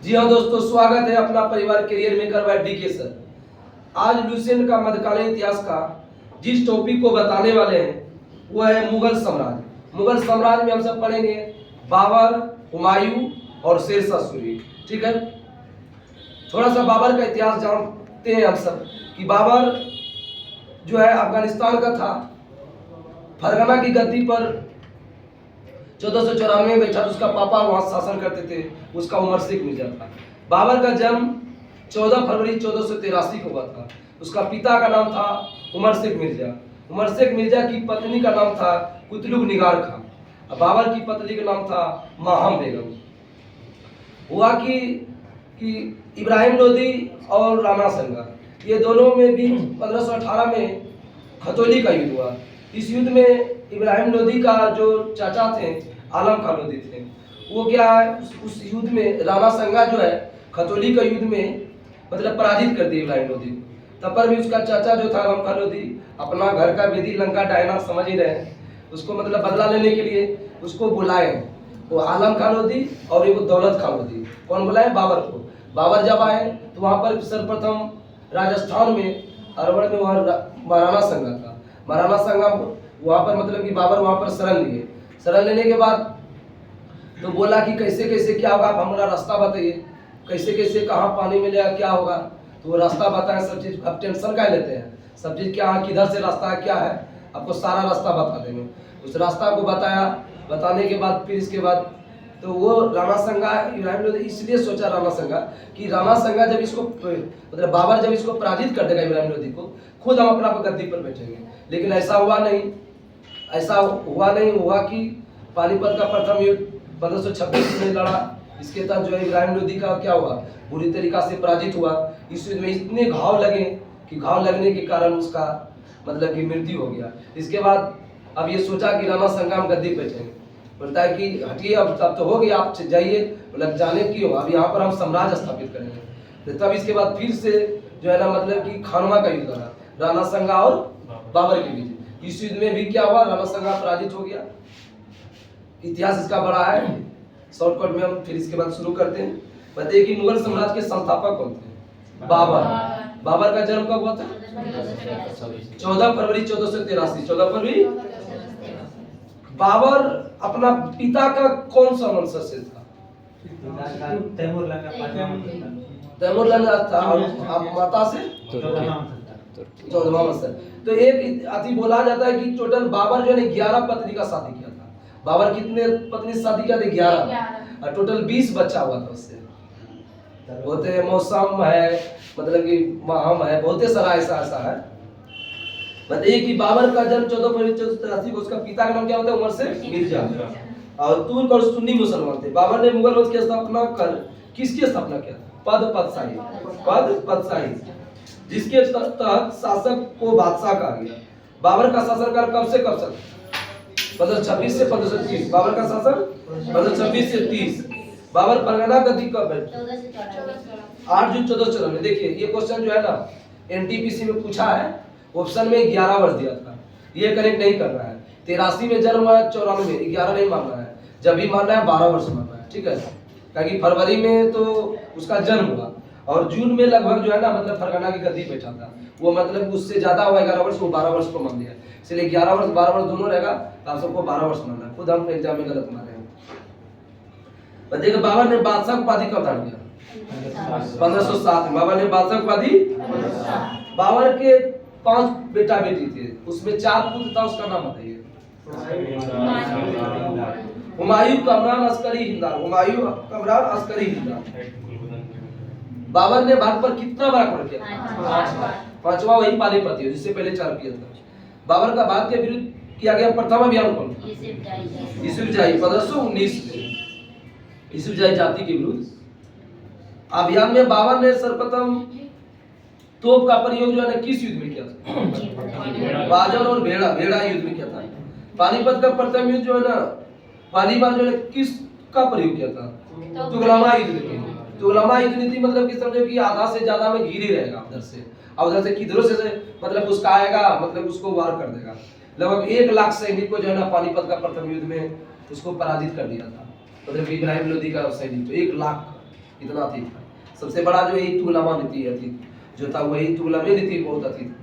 जी हाँ दोस्तों, स्वागत है अपना परिवार career maker by DK sir. आज लुसेंट का मध्यकालीन इतिहास का जिस टॉपिक को बताने वाले हैं वो है मुगल साम्राज्य। मुगल साम्राज्य में हम सब पढ़ेंगे बाबर, हुमायूं और शेरशाह सूरी। ठीक है, थोड़ा सा बाबर का इतिहास जानते हैं हम सब कि बाबर जो है अफगानिस्तान का था। फरगना की गद्दी पर 1494 में बैठा, उसका पापा वहां शासन करते थे, उसका उमर शेख मिर्जा था। बाबर का जन्म 14 फरवरी 1483 को हुआ था। उसका पिता का नाम था उमर शेख मिर्जा। उमर शेख मिर्जा की पत्नी का नाम था कुतलुग निगार खान। बाबर की पत्नी का नाम था माहम बेगम। हुआ कि इब्राहिम लोदी और राणा संगा, ये दोनों में भी 1518 में खतौली का युद्ध हुआ। इस युद्ध में इब्राहिम लोदी का जो चाचा थे आलम खान लोदी थे, वो क्या है उस युद्ध में राणा संगा जो है खतौली का युद्ध में मतलब पराजित कर दिया इब्राहिम लोदी को। तब पर भी उसका चाचा जो था आलम खान लोदी अपना घर का विधि लंका डायना समझ ही रहे, उसको मतलब बदला लेने के लिए उसको बुलाए। वो आलम खान लोदी और वो दौलत खान लोदी, कौन बुलाए? बाबर को। बाबर जब आए तो वहाँ पर सर्वप्रथम राजस्थान में अरवल में वहाँ महाराणा संगा था। महाराणा संगा वहाँ पर मतलब कि बाबर वहाँ पर शरण लिए। शरण लेने के बाद तो बोला कि कैसे कैसे क्या होगा, आप हमारा रास्ता बताइए, कैसे कैसे कहाँ पानी मिलेगा, क्या होगा। तो वो रास्ता बताए, सब चीज़। अब टेंशन क्या लेते हैं, सब चीज़ क्या है, किधर से रास्ता है, क्या है, आपको सारा रास्ता बता देंगे। उस रास्ता को बताया, बताने के बाद फिर इसके बाद तो वो राणा संगा इब्राहिम लोदी इसलिए सोचा राणा संगा कि राणा संगा जब इसको मतलब बाबर जब इसको पराजित कर देगा इब्राहिम लोदी को, खुद हम अपना गद्दी पर बैठेंगे। लेकिन ऐसा हुआ नहीं। हुआ कि पानीपत का प्रथम युद्ध 1526 में लड़ा। इसके तहत जो है इब्राहिम लोदी का क्या हुआ, बुरी तरीका से पराजित हुआ। इस युद्ध में इतने घाव लगे कि घाव लगने के कारण उसका मतलब कि मृत्यु हो गया। इसके बाद अब ये सोचा कि राणा संगा हम गद्दी बैठेंगे। बोलता है कि हटिए, अब तो हो गया, आप जाइए। मतलब जाने क्यों, अब यहाँ पर हम साम्राज्य स्थापित करेंगे। तो तब इसके बाद फिर से जो है ना मतलब कि खानवा का युद्ध लड़ा राणा संगा और बाबर के बीच। इस युद्ध में भी क्या हुआ, राणा संगा पराजित हो गया। इतिहास इसका बड़ा है, शॉर्टकट में हम फिर इसके बाद शुरू करते हैं। बताइए कि मुगल साम्राज्य के संस्थापक कौन थे? बाबर। बाबर का जन्म कब हुआ था? 14 फरवरी 1483। 14 फरवरी। बाबर अपना पिता का कौन सा वंशज से था? तैमूर था। और माता से तो एक अति बोला जाता है कि टोटल बाबर जो है 11 पत्नी का शादी किया था। बाबर कितने पत्नी से शादी किया था? 11। और टोटल 20 बच्चा हुआ था उससे। बहुते मौसम है, मतलब कि माहम है, बहुते सारा ऐसा है। बताइए कि बाबर का जन्म 14 फरवरी 1483 को, उसका पिता का नाम क्या होता है? उमर शेख मिर्जा। और तुर्क और सुन्नी मुसलमान थे। बाबर ने मुगल वंश की स्थापना कर किसकी स्थापना किया? पदशाही, जिसके तहत शासक को बादशाह कहा गया। बाबर का शासनकाल कब से कब तक? 1526 से 1530। बाबर का शासन 1526 से 30। बाबर परगना गद्दी कब है? 8 जून 1494। देखिए ये क्वेश्चन जो है ना एनटीपीसी में पूछा है, ऑप्शन में 11 वर्ष दिया था, ये करेक्ट नहीं करना है। 83 में जन्म हुआ, 94 11 नहीं मानना है, जब भी मानना है 12 वर्ष मानना है। ठीक है, क्योंकि फरवरी में तो उसका जन्म हुआ और जून में लगभग जो है ना मतलब फरगना की गद्दी बैठा था वो, मतलब उससे ज्यादा हुआ 11 वर्ष, वो 12 वर्ष को मान लिया। इसलिए 11 वर्ष 12 वर्ष दोनों रहेगा, तो आप सबको 12 वर्ष मानना है। खुद हम एग्जाम में गलत माने हैं। देखिए बाबर ने बादशाह उपाधि कब धारण किया? 1507 में। बाबर ने बादशाह उपाधि। बाबर के 5 बेटा बेटी थे, उसमें 4 पुत्र था, उसका नाम बताइए। हुमायूं, कमरान, अस्करी, हिंदार। हुमायूं, कमरान, अस्करी, हिंदार। बाबर ने भारत पर कितना बड़ा आक्रमण किया? 5वां वही पानीपत है, जिससे पहले 4 किया था। बाबर का भारत के विरुद्ध किया गया प्रथम अभियान कौन? यूसुफजई 1519 में। यूसुफजई जाति के विरुद्ध अभियान में बाबर ने सर्वप्रथम तोप का प्रयोग जो है ना किस युद्ध में किया था? बाजर और भेड़ा युद्ध में किया था। पानीपत का प्रथम युद्ध जो है ना पहली बार जो है किस का प्रयोग किया था? तुगलमा युद्ध में। तुगलमा युद्ध नीति मतलब कि समझो कि आधा से ज्यादा में घिरी रहेगा उधर से, और उधर से किधरों से मतलब उसका आएगा, मतलब उसको वार कर देगा। लगभग 1 लाख सैनिक को जो है ना पानीपत का प्रथम युद्ध में उसको पराजित कर दिया था। मतलब इब्राहिम लोदी का सैनिक 1 लाख। इतना अति था। सबसे बड़ा जो यही तुगलमा नीति अति जो था वही तुगलमी नीति बहुत अति था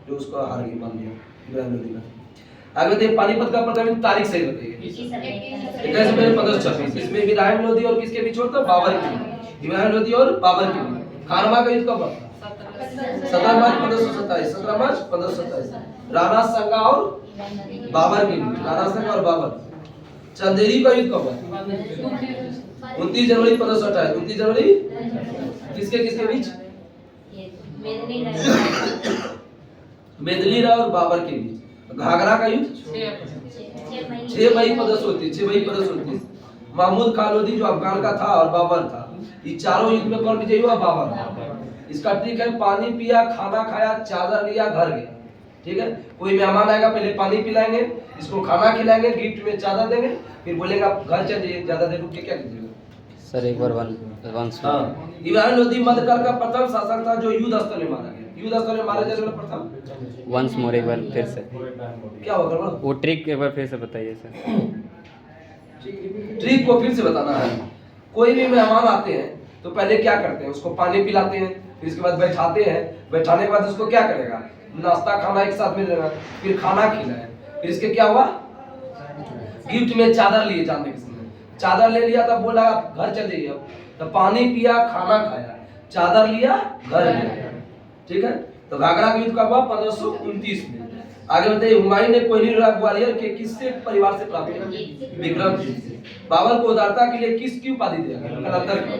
जो उसको हार गई मान लिया इब्राहिम लोधी ने। आगे बताइए पानीपत का प्रथम तारीख सही बताइए 21 मई 1526। इसमें इब्राहिम लोधी और किसके बीच होता? बाबर के बीच। इब्राहिम लोधी और बाबर के बीच। खानवा का युद्ध कब हुआ? 17 मार्च 1527। 17 मार्च 1527। राणा संगा और बाबर के बीच। राणा संगा और बाबर। चंदेरी का युद्ध कब हुआ? 29 जनवरी 1528। 29 जनवरी किसके किसके बीच? मेदिनी राव और बाबर के बीच। घाघरा का युद्ध 6 मई 1529। महमूद खान लोधी जो अफगान का था और बाबर था, ये चारों युद्ध में कौन विजयी हुआ? बाबर था। इसका ट्रिक है पानी पिया, खाना खाया, चादर लिया, घर गया। ठीक है, कोई मेहमान आएगा पहले पानी पिलाएंगे, इसको खाना खिलाएंगे, गिफ्ट में चादर देंगे, फिर बोलेंगे आप घर चल जाइए, ज्यादा देर रुक के क्या कीजिएगा सर एक बार वंश। हाँ, इब्राहिम लोधी मध्यकाल का प्रथम शासक था जो युद्ध स्थल में मारा गया। युद्ध स्थल में मारा जाने वाला प्रथम वंश मोर एक बार फिर से क्या होगा? वो ट्रिक एक बार फिर से बताइए सर। ट्रिक को फिर से बताना है। कोई भी मेहमान आते हैं तो पहले क्या करते हैं? उसको पानी पिलाते हैं, फिर इसके बाद बैठाते हैं, बैठाने के बाद उसको क्या करेगा? नाश्ता खाना एक साथ में देगा, फिर खाना खिलाए, फिर इसके क्या हुआ? गिफ्ट में चादर लिए जानते किसी ने, चादर ले लिया तब बोला आप घर चले जाइए, तो पानी पिया, खाना खाया, चादर लिया, घर गया। ठीक है, तो घाघरा का युद्ध कब हुआ? 1529 में। आगे बताइए हुमायूं ने कोहिनूर ग्वालियर के किससे परिवार से प्राप्त किया? विक्रमजीत से। बाबर को उदारता के लिए किसकी उपाधि दिया? कलंदर की।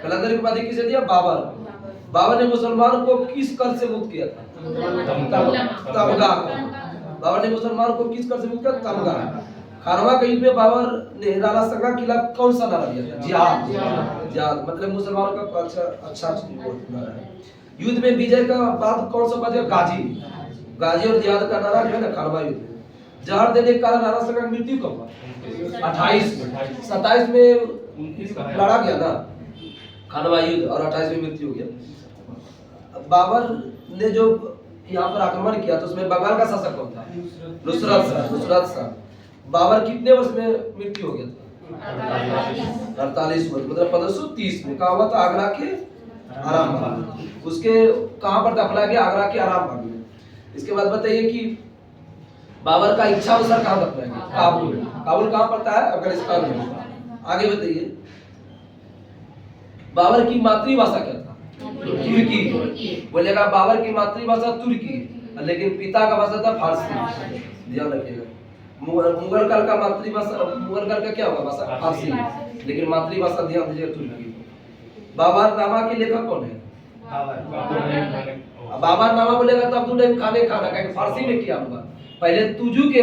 कलंदर की उपाधि किसे दिया? बाबर। बाबर ने मुसलमान को किस कर से मुक्त किया था? तमगा। बाबर ने मुसलमान को किस कर से मुक्त किया? तमगा। खानवा के युद्ध में बाबर ने राणा संगा के खिलाफ कौन सा नारा दिया था? जिहाद। जिहाद मतलब मुसलमानों का अच्छा नारा है। युद्ध में विजय का बाद कौन सा पद? गाजी। गाजी और जिहाद का नारा जो है ना खानवा युद्ध। जहर देने के कारण राणा संगा की मृत्यु कब हुआ? 28 में। 27 में लड़ा गया ना खानवा युद्ध और 28 में मृत्यु हो गया। बाबर ने जो यहाँ पर आक्रमण किया तो उसमें बंगाल का शासक कौन था? नुसरत शाह। बाबर कितने वर्ष में मृत्यु हो गया था? 48 वर्ष, मतलब 1530 में। कहा हुआ था? आगरा के आराम बाग में। उसके कहां पर दफनाया गया? आगरा के आराम बाग में। इसके बाद बताइए कि बाबर का इच्छा अनुसार कहां दफनाया गया? काबुल। काबुल कहां पड़ता है? अफगानिस्तान में। आगे बताइए बाबर की मातृभाषा क्या था? तुर्की। बोलेगा बाबर की मातृभाषा तुर्की, लेकिन पिता का भाषा था फारसी। ध्यान रखिएगा। मुगल काल का मातृभाषा, मुगल काल का क्या होगा भाषा? फारसी, लेकिन मातृभाषा ध्यान दीजिएगा तुर्की। बाबरनामा के लेखक कौन है? बाबरनामा बोलेगा तब तो खाने खाना का फारसी में किया होगा। पहले तुजू के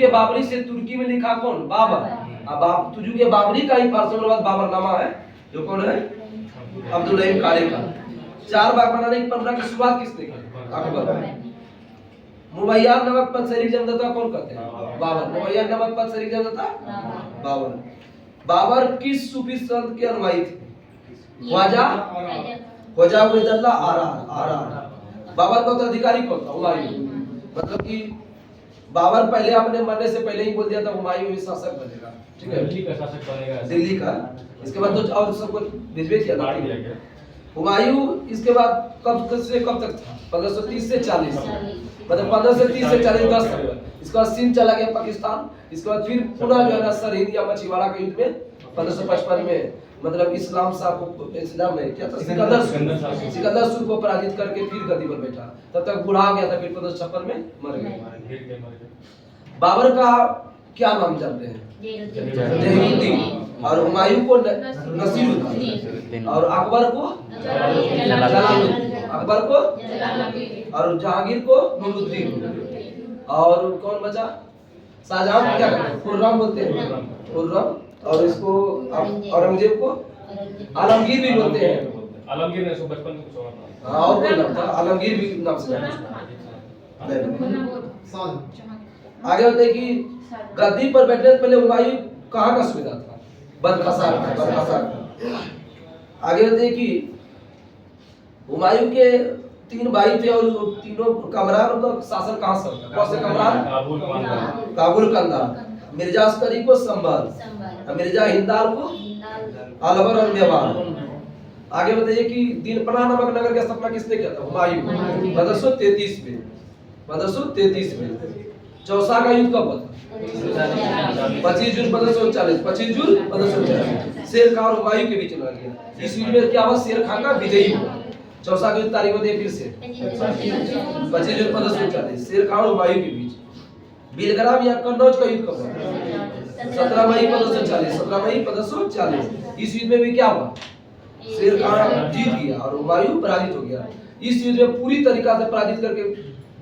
बाबरी से तुर्की में लिखा कौन? बाबर। अब तुजू के बाबरी का ही फारसी में बाबरनामा है जो कौन है? अब्दुल रहीम खालिद का। 4 बाग बनाने की परंपरा की शुरुआत किसने की? अकबर। मुबैयार नमक पर शरीक जमदाता कौन कहते हैं? बाबर। मुबैयार नमक पर शरीक जमदाता बाबर। बाबर किस सूफी संत के अनुयायी थे? ख्वाजा उबैदुल्लाह आर। बाबर का उत्तराधिकारी कौन था? हुमायूं। मतलब कि बाबर पहले अपने मरने से पहले ही बोल दिया था हुमायूं ही शासक बनेगा। ठीक है, दिल्ली का शासक बनेगा, दिल्ली का। इसके बाद तो और सबको भिजवा किया था। हुमायूं इसके बाद कब से कब तक था? 1530 से 40, मतलब 1530 से 40 10 तक। इसके बाद सिंध चला गया पाकिस्तान। इसके बाद फिर पुनः जो है ना सरहिंद या मछीवाड़ा के युद्ध में 1555 में, मतलब इस्लाम शाह को, इस्लाम में क्या था? सिकंदर सूर को पराजित करके फिर गद्दी पर बैठा। तब तक बूढ़ा हो गया था, फिर 1556 में मर गया। बाबर का क्या नाम जानते हैं? जहीरुद्दीन। और हुमायूं को नसीरुद्दीन, और अकबर को जलालुद्दीन, अकबर को और जहांगीर को नूरुद्दीन, और कौन बचा? शाहजहां को क्या कहते हैं? खुर्रम बोलते हैं, खुर्रम। और इसको औरंगजेब को आलमगीर भी बोलते हैं। आलमगीर ने 155 में छोड़ा था। हाँ, और कोई नाम था? आलमगीर भी नाम से आगे होते कि गद्दी पर बैठने से पहले हुमायूं कहाँ का सुविधा था? बदखशार का। आगे होते कि हुमायूं के 3 भाई थे और तीनों कमरान का शासन कहाँ से होता? कौन से कमरान? काबुल कंधार। मिर्जा अस्करी को संभल, मिर्जा हिंदाल को अलवर और मेवाड़। आगे बताइए कि दिनपना नामक नगर का स्थापना किसने किया था? हुमायूं। 1533 में। 1533 में। चौसा का युद्ध कब हुआ था? 25 जून 1539। 25 जून 1539 शेर खान और हुमायूं के बीच लड़ा गया। इस युद्ध में क्या हुआ? शेर खान का विजयी हुआ। चौसा का युद्ध तारीख बताइए फिर से। 25 जून 1539 शेर खान और हुमायूं के बीच। बिलग्राम या कन्नौज का युद्ध कब हुआ? 17 मई 1540। 17 मई 1540। इस युद्ध में भी क्या हुआ? शेर खान जीत गया और हुमायूं पराजित हो गया। इस युद्ध में पूरी तरीका से पराजित करके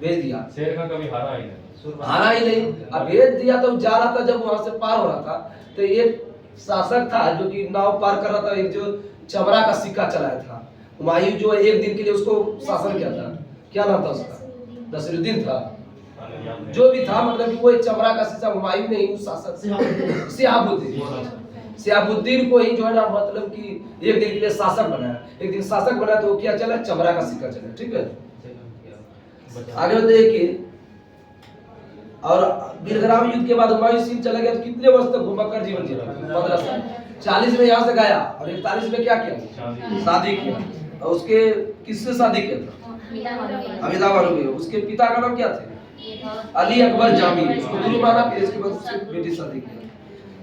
भेज दिया। शेर खान कभी हारा ही नहीं। हारा ही नहीं। अब भेज दिया तो जा रहा था, जब वहां से पार हो रहा था तो एक शासक था जो कि नाव पार कर रहा था, एक जो चमड़ा का सिक्का चलाया था। हुमायूं जो एक दिन के लिए उसको शासन किया था, क्या नाम था उसका? नसीरुद्दीन था, जो भी था, मतलब कि वो एक चमड़ा का सिक्का हुमायूं ने ही उस शासक सिहाबुद्दीन को ही जो है ना, मतलब कि एक दिन के लिए शासक बनाया। एक दिन शासक बनाया तो वो क्या चला? चमड़ा का सिक्का चला। ठीक है, आगे बताइए कि और बिलग्राम युद्ध के बाद हुमायूं सिंह चला गया तो कितने वर्ष तक घुमक्कर जीवन जिया? 15 साल। 40 में यहाँ से गया और 41 में क्या किया? शादी किया। और उसके किससे शादी किया था? अमिताभ बच्चन। उसके पिता का नाम क्या थे? अली अकबर जामी। उसको गुरु माना, फिर इसके बाद उससे बेटी शादी किया।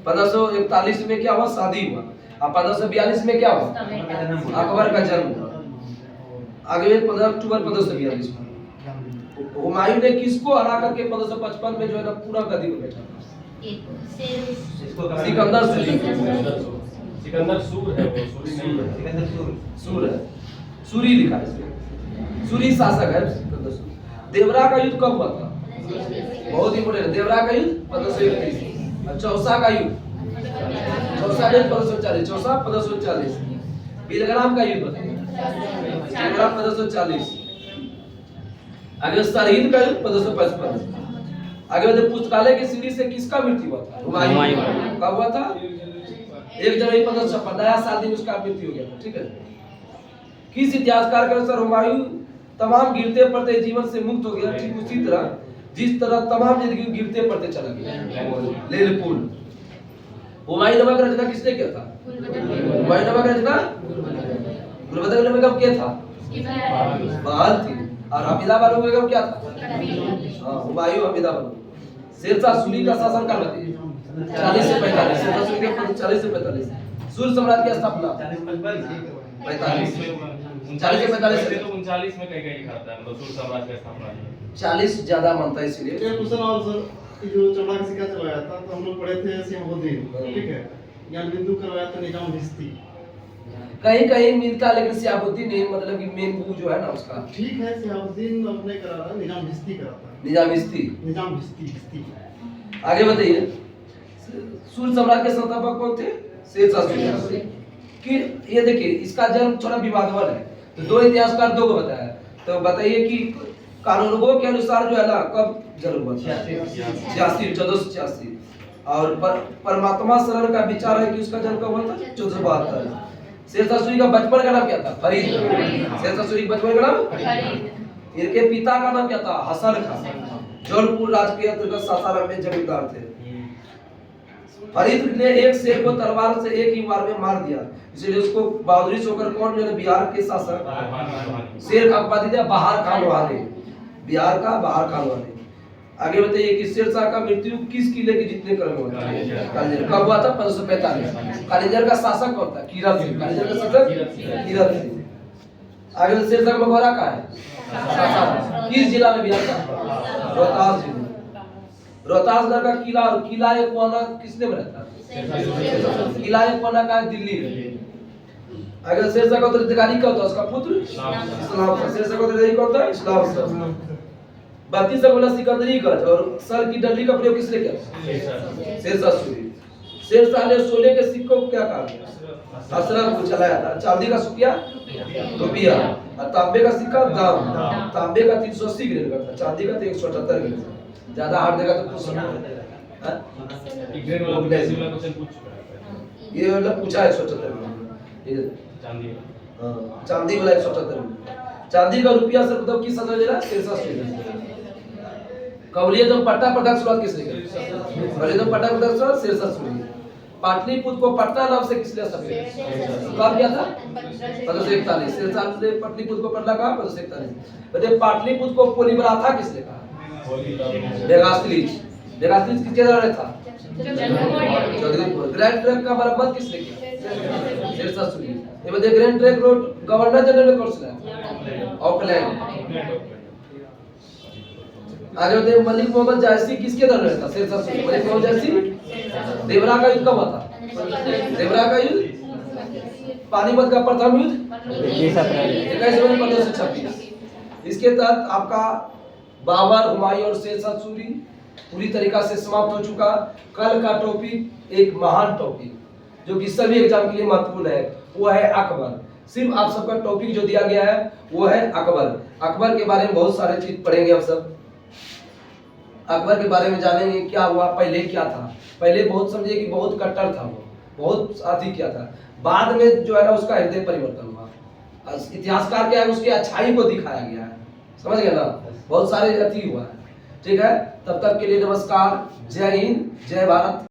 1541 में क्या हुआ? शादी हुआ। और 1542 में क्या हुआ? अकबर का जन्म हुआ। आगे 15 अक्टूबर 1542 में हुमायूं ने किसको हरा करके 1555 में जो है ना पूरा गद्दी पर बैठा था? सिकंदर सूरी। सिकंदर सूर है वो, सूर है, सूरी लिखा है इसमें। सूरी शासक है सिकंदर सूरी। देवरा का युद्ध कब हुआ था? बहुत इंपोर्टेंट है। देवरा का युद्ध 1531। और चौसा का युद्ध 1540। चौसा 1540। बिलग्राम का युद्ध बताइए। बिलग्राम 1540। आगे सरहिंद का युद्ध 1555। आगे बताइए पुस्तकालय की सीढ़ी से किसका मृत्यु हुआ था? हुमायूं। कब हुआ था? 1 जनवरी 1556। नया साल दिन उसका मृत्यु हो गया था। ठीक है, किस इतिहासकार के अनुसार हुमायूं तमाम गिरते पड़ते जीवन से मुक्त हो गया? ठीक उसी तरह जिस तरह तमाम जिंदगी गिरते पड़ते चला गया। लेलपुल। हुमायूं नामक रचना किसने किया था? हुमायूं नामक रचना गुलबदर निगम किया था? बहाल थी। और हमीदा बानो बेगम क्या था? हाँ, हुमायूं हमीदा बानो। शेरशाह सूरी का शासन काल बताइए। 40 से 45। शेरशाह सूरी के 40 से 45। सूर्य साम्राज्य की स्थापना 45। 40 से 45 तो 39 में कहीं कहीं लिखा था, मतलब सूर साम्राज्य का स्थापना 40 ज्यादा मानता है इसलिए। एक क्वेश्चन और सर, कि जो चमड़ा का सिक्का चलाया था तो हम लोग पढ़े थे सिहाबुद्दीन, ठीक है, ज्ञान बिंदु करवाया था निजाम भिस्ती। कहीं कहीं मिलता है, लेकिन सिहाबुद्दीन नहीं, मतलब कि मेन वो जो है ना उसका। ठीक है, सिहाबुद्दीन अपने करा रहा, निजाम भिस्ती कराता है। निजाम भिस्ती। आगे बताइए, सूर्य साम्राज्य के संस्थापक कौन थे? शेरशाह सूरी। कि ये देखिए इसका जन्म थोड़ा विवादवान है, तो दो इतिहासकार दो को बताया। तो बताइए कि कानूनगो के अनुसार जो है ना कब जन्म हुआ? 1486। और परमात्मा शरण का विचार है कि उसका जन्म कब हुआ था? 1472। शेरशाह सूरी का बचपन का नाम क्या था? फरीद। शेरशाह सूरी का बचपन का नाम फरीद। इनके पिता का नाम क्या था? हसन खान। जौनपुर राज के अंतर्गत सासाराम में जमींदार थे। फरीद ने एक शेर को तलवार से एक ही बार में मार दिया, इसलिए उसको बहादुरी से होकर कौन जो है बिहार के शासक शेर का उपाधि दिया बहार खान वाले। बिहार का बहार खान वाले। आगे बताइए कि शेरशाह का मृत्यु किस किले के जीतने क्रम में हुआ था? कालिंजर। कब हुआ था? 1545। कालिंजर का शासक कौन था? कीरत सिंह। कालिंजर का शासक कीरत सिंह। आगे शेरशाह का मकबरा कहाँ है? सासाराम। किस जिला में? बिहार का रोहतास जिला। रोहतासगढ़ का किला और किला एक कोना किसने बनाया था? किला एक कोना का है दिल्ली में। अगर शेरशाह का उत्तराधिकारी कौन था? उसका पुत्र इस्लाम था। शेरशाह का उत्तराधिकारी कौन था? इस्लाम था। 32 गुना सिकंदरी गज और सर की डंडी का प्रयोग किसने किया? शेरशाह सूरी। शेरशाह ने सोने के सिक्कों को क्या कहा? अशरफ को चलाया था। चांदी का सिक्का रुपया और तांबे का सिक्का दाम। तांबे का 380 ग्रेड का था, चांदी का 178 ग्रेड का। ज्यादा हार्ड देगा तो कुछ समझ ग्रेड वाला बेसिक वाला क्वेश्चन पूछ चुका है। ये वाला पूछा 178 में। ये चांदी हां, चांदी वाला 178 में। चांदी का रुपया सर बताओ किस समय देना? शेरशाह सूरी। कवलियत पट्टा प्रथा की शुरुआत किसने की? कवलियत पट्टा प्रथा की शुरुआत शेरशाह सूरी। पाटलिपुत्र को पटना नाम से किसने स्थापित कब किया था? 1541। शेरशाह ने पाटलिपुत्र को पटना कहा 1541। बताइए पाटलिपुत्र को पोलीबराथा किसने कहा? मेगास्थनीज। मेगास्थनीज किसके द्वारा था? चौधरी। ग्रैंड ट्रंक का मरम्मत किसने किया? शेरशाह सूरी। ये बताइए grand trunk road governor general ने कौन सा? ऑकलैंड। आगे होते हैं मलिक मोहम्मद जायसी किसके दौरान था? शेरशाह सूरी। मलिक मोहम्मद जायसी। देवरा का युद्ध कब हुआ था? देवरा का युद्ध। पानीपत का प्रथम युद्ध 21 अप्रैल 21 जनवरी 1526। इसके तहत आपका बाबर, हुमायूं और शेरशाह सूरी पूरी तरीका से समाप्त हो चुका। कल का टॉपिक एक महान टॉपिक जो कि सभी एग्जाम के लिए महत्वपूर्ण है, वो है अकबर। सिर्फ आप सबका टॉपिक जो दिया गया है वो है अकबर। अकबर के बारे में बहुत सारे चीज पढ़ेंगे हम सब। अकबर के बारे में जानेंगे क्या हुआ, पहले क्या था। पहले बहुत समझिए कि बहुत कट्टर था, वो बहुत साथी किया था। बाद में जो है ना उसका हृदय परिवर्तन हुआ। इतिहासकार क्या है, उसकी अच्छाई को दिखाया गया है, समझ गए ना। बहुत सारे अति हुआ है। ठीक है, तब तक के लिए नमस्कार। जय हिंद, जय भारत।